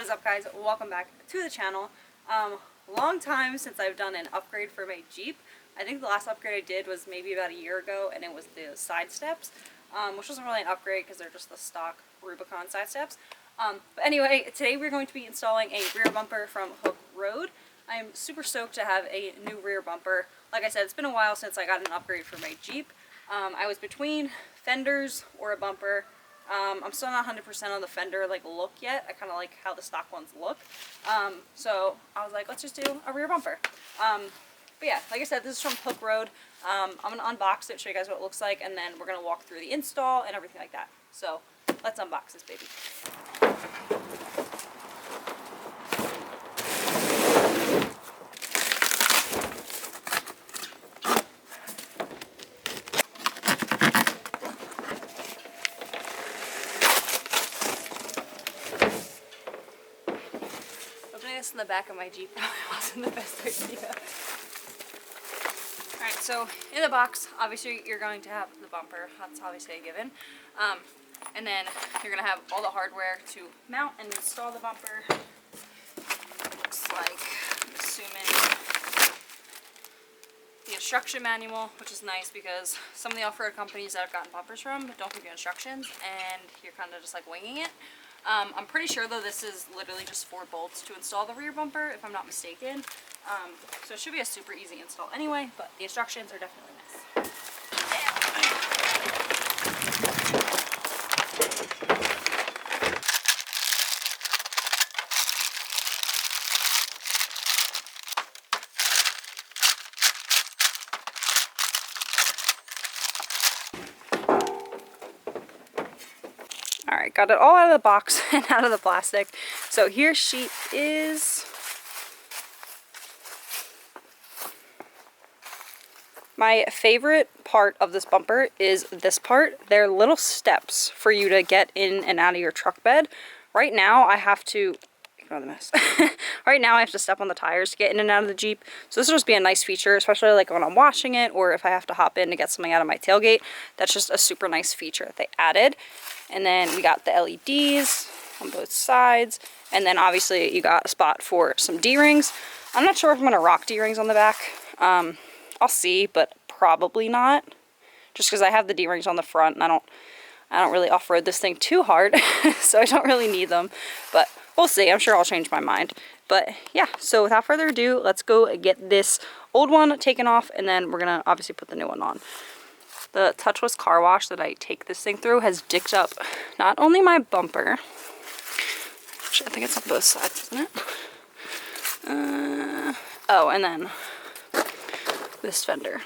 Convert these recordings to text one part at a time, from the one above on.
is up, guys? Welcome back to the channel. Long time since I've done an upgrade for my Jeep. I think the last upgrade I did was maybe about a year ago, and it was the side steps, which wasn't really an upgrade because they're just the stock Rubicon side steps. But anyway, today we're going to be installing a rear bumper from Hooke Road. I am super stoked to have a new rear bumper. Like I said, it's been a while since I got an upgrade for my Jeep. I was between fenders or a bumper. I'm still not 100% on the fender look yet. I kind of like how the stock ones look. So I was like, let's just do a rear bumper. But yeah, like I said, this is from Hooke Road. I'm going to unbox it, show you guys what it looks like, and then we're going to walk through the install and everything like that. So let's unbox this baby. This in the back of my Jeep probably wasn't the best idea. Alright, so in the box, obviously you're going to have the bumper. That's obviously a given. And then you're going to have all the hardware to mount and install the bumper. Looks like, I'm assuming, the instruction manual, which is nice because some of the off-road companies that I've gotten bumpers from don't give you instructions and you're kind of just like winging it. I'm pretty sure though this is literally just 4 bolts to install the rear bumper, if I'm not mistaken. So it should be a super easy install anyway, but the instructions are definitely nice. Alright, got it all out of the box and out of the plastic. So here she is. My favorite part of this bumper is this part. They're little steps for you to get in and out of your truck bed. Right now I have to, ignore the mess. Right now I have to step on the tires to get in and out of the Jeep. So this will just be a nice feature, especially like when I'm washing it or if I have to hop in to get something out of my tailgate. That's just a super nice feature that they added. And then we got the LEDs on both sides. And then obviously you got a spot for some D-rings. I'm not sure if I'm going to rock D-rings on the back. I'll see, but probably not. Just because I have the D-rings on the front and I don't really off-road this thing too hard. So I don't really need them. But we'll see. I'm sure I'll change my mind. But yeah, so without further ado, let's go get this old one taken off. And then we're going to obviously put the new one on. The touchless car wash that I take this thing through has dicked up not only my bumper, actually I think it's on both sides, isn't it? Oh, and then this fender.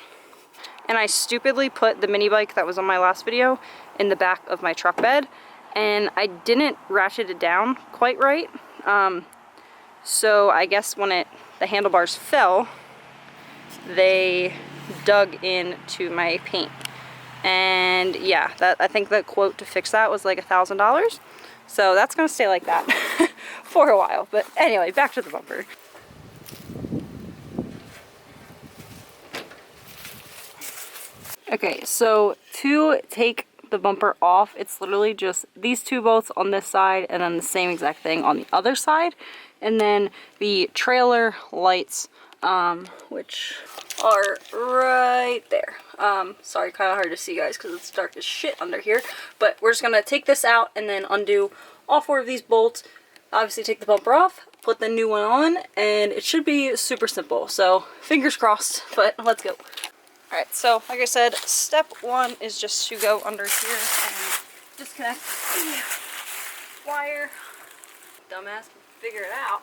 And I stupidly put the mini bike that was on my last video in the back of my truck bed, and I didn't ratchet it down quite right. So I guess when the handlebars fell, they dug into my paint. And yeah, I think the quote to fix that was like $1,000. So that's gonna stay like that for a while. But anyway, back to the bumper. Okay, so to take the bumper off, it's literally just these 2 bolts on this side and then the same exact thing on the other side. And then the trailer lights, which are right there. Sorry, kind of hard to see, guys, because it's dark as shit under here. But we're just going to take this out and then undo all 4 of these bolts. Obviously take the bumper off, put the new one on, and it should be super simple. So fingers crossed, but let's go. Alright, so like I said, step 1 is just to go under here and disconnect the wire. Dumbass can figure it out.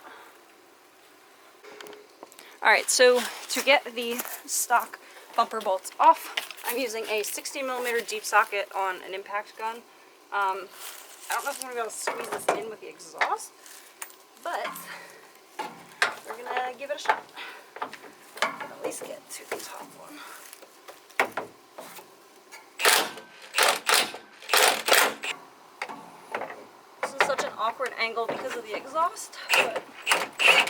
Alright, so to get the stock bumper bolts off, I'm using a 16mm deep socket on an impact gun. I don't know if I'm going to be able to squeeze this in with the exhaust, but we're going to give it a shot. At least get to the top one. This is such an awkward angle because of the exhaust, but okay.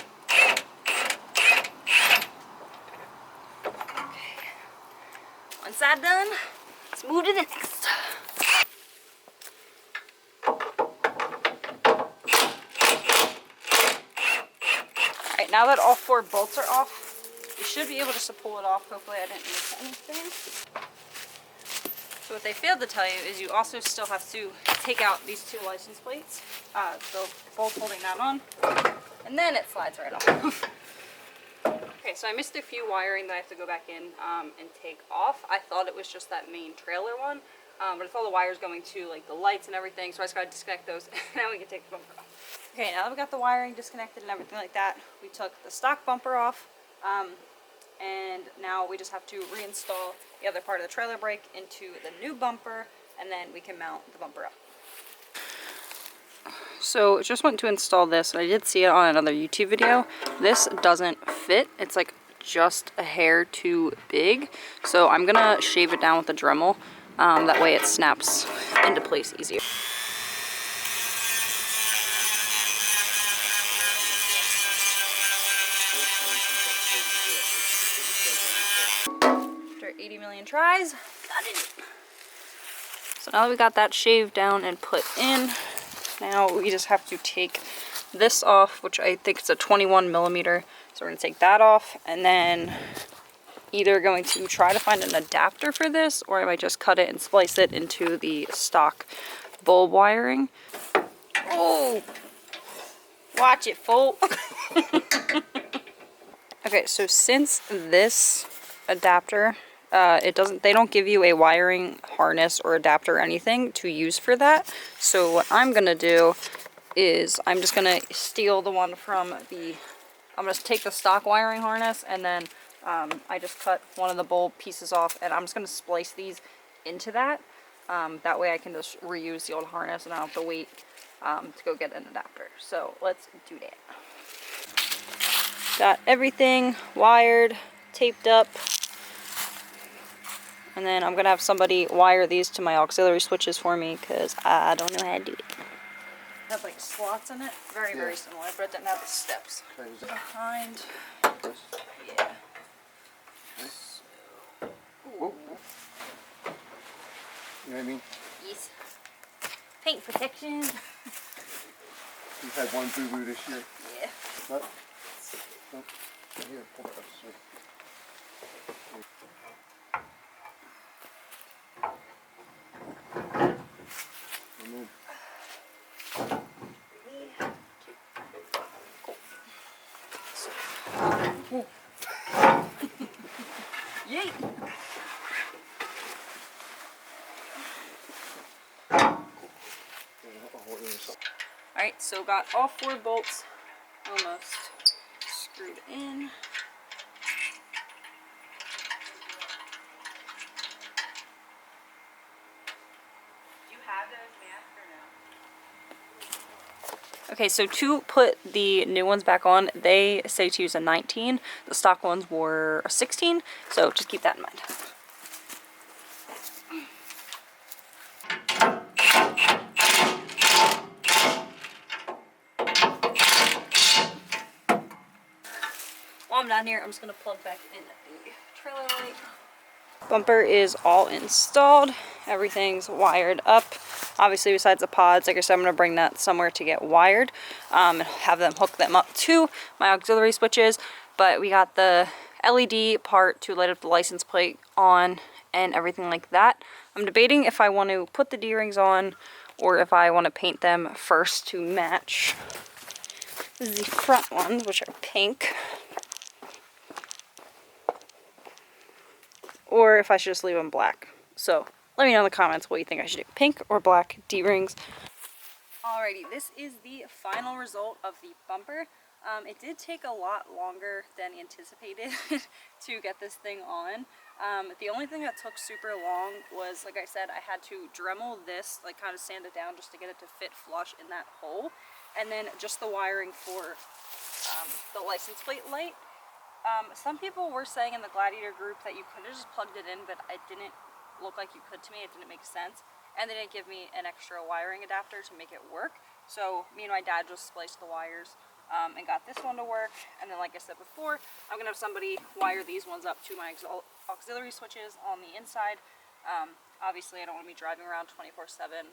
One side done, let's move to the next. now that all 4 bolts are off, you should be able just to pull it off. Hopefully I didn't miss anything. So what they failed to tell you is you also still have to take out these 2 license plates, the bolt holding that on, and then it slides right off. Okay, so I missed a few wiring that I have to go back in and take off. I thought it was just that main trailer one, but it's all the wires going to like the lights and everything, so I just gotta disconnect those, and now we can take the bumper off. Okay, now that we got the wiring disconnected and everything like that, we took the stock bumper off, and now we just have to reinstall the other part of the trailer brake into the new bumper, and then we can mount the bumper up. So just went to install this, and I did see it on another YouTube video. This doesn't fit. It's like just a hair too big. So I'm gonna shave it down with a Dremel. That way it snaps into place easier. After 80 million tries, got it. So now that we got that shaved down and put in, now we just have to take this off, which I think is a 21 millimeter. So we're gonna take that off, and then either going to try to find an adapter for this, or I might just cut it and splice it into the stock bulb wiring. Oh, watch it, fool. Okay, so since this adapter, they don't give you a wiring harness or adapter or anything to use for that. So what I'm gonna do is I'm just gonna steal the one from I'm gonna take the stock wiring harness, and then I just cut one of the bulb pieces off, and I'm just gonna splice these into that. That way I can just reuse the old harness and I don't have to wait to go get an adapter. So let's do that. Got everything wired, taped up. And then I'm gonna have somebody wire these to my auxiliary switches for me, because I don't know how to do it. It had like slots in it, very similar, but it didn't have the steps. Behind, yeah. So, you know what I mean? Yes. Paint protection. You've had one boo-boo this year. Yeah. What? No. Here, pull that up. Remove. Cool. Yay! Alright, so got all 4 bolts almost screwed in. Okay, so to put the new ones back on, they say to use a 19. The stock ones were a 16, so just keep that in mind. While I'm down here, I'm just going to plug back in the trailer light. Bumper is all installed. Everything's wired up. Obviously, besides the pods, like I said, I'm going to bring that somewhere to get wired and have them hook them up to my auxiliary switches. But we got the LED part to light up the license plate on and everything like that. I'm debating if I want to put the D-rings on or if I want to paint them first to match the front ones, which are pink. Or if I should just leave them black. So let me know in the comments what you think I should do. Pink or black D-rings. Alrighty, this is the final result of the bumper. It did take a lot longer than anticipated to get this thing on. The only thing that took super long was, like I said, I had to Dremel this, like kind of sand it down just to get it to fit flush in that hole. And then just the wiring for the license plate light. Some people were saying in the Gladiator group that you could have just plugged it in, but it didn't look like you could to me. It didn't make sense. And they didn't give me an extra wiring adapter to make it work. So me and my dad just spliced the wires and got this one to work. And then, like I said before, I'm going to have somebody wire these ones up to my auxiliary switches on the inside. Obviously, I don't want to be driving around 24/7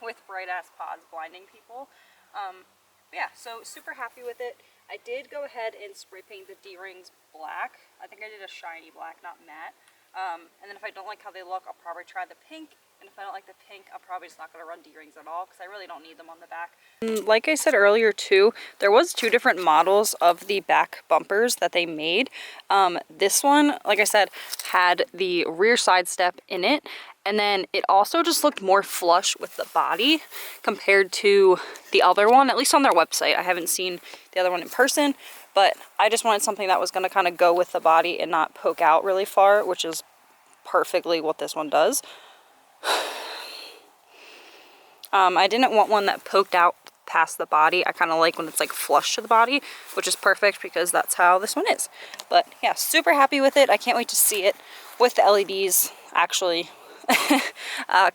with bright-ass pods blinding people. Yeah, so super happy with it. I did go ahead and spray paint the D-rings black. I think I did a shiny black, not matte. And then if I don't like how they look, I'll probably try the pink. And if I don't like the pink, I'm probably just not going to run D-rings at all because I really don't need them on the back. Like I said earlier too, there was 2 different models of the back bumpers that they made. This one, like I said, had the rear side step in it. And then it also just looked more flush with the body compared to the other one, at least on their website. I haven't seen the other one in person, but I just wanted something that was going to kind of go with the body and not poke out really far, which is perfectly what this one does. I didn't want one that poked out past the body. I kind of like when it's like flush to the body, which is perfect because that's how this one is. But yeah, super happy with it. I can't wait to see it with the LEDs actually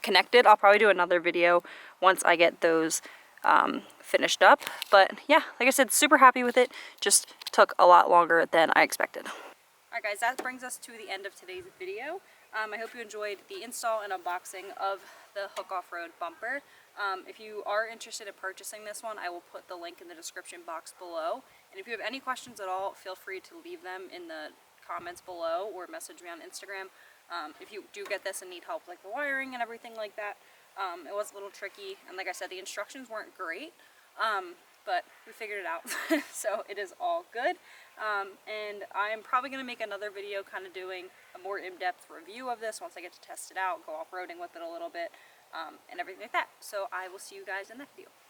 connected. I'll probably do another video once I get those finished up. But yeah, like I said, super happy with it. Just took a lot longer than I expected. Alright guys, that brings us to the end of today's video. I hope you enjoyed the install and unboxing of the Hooke Off-Road bumper. If you are interested in purchasing this one, I will put the link in the description box below. And if you have any questions at all, feel free to leave them in the comments below or message me on Instagram. If you do get this and need help like the wiring and everything like that, it was a little tricky. And like I said, the instructions weren't great. But we figured it out, so it is all good. And I'm probably going to make another video kind of doing a more in-depth review of this once I get to test it out, go off-roading with it a little bit, and everything like that. So I will see you guys in that video.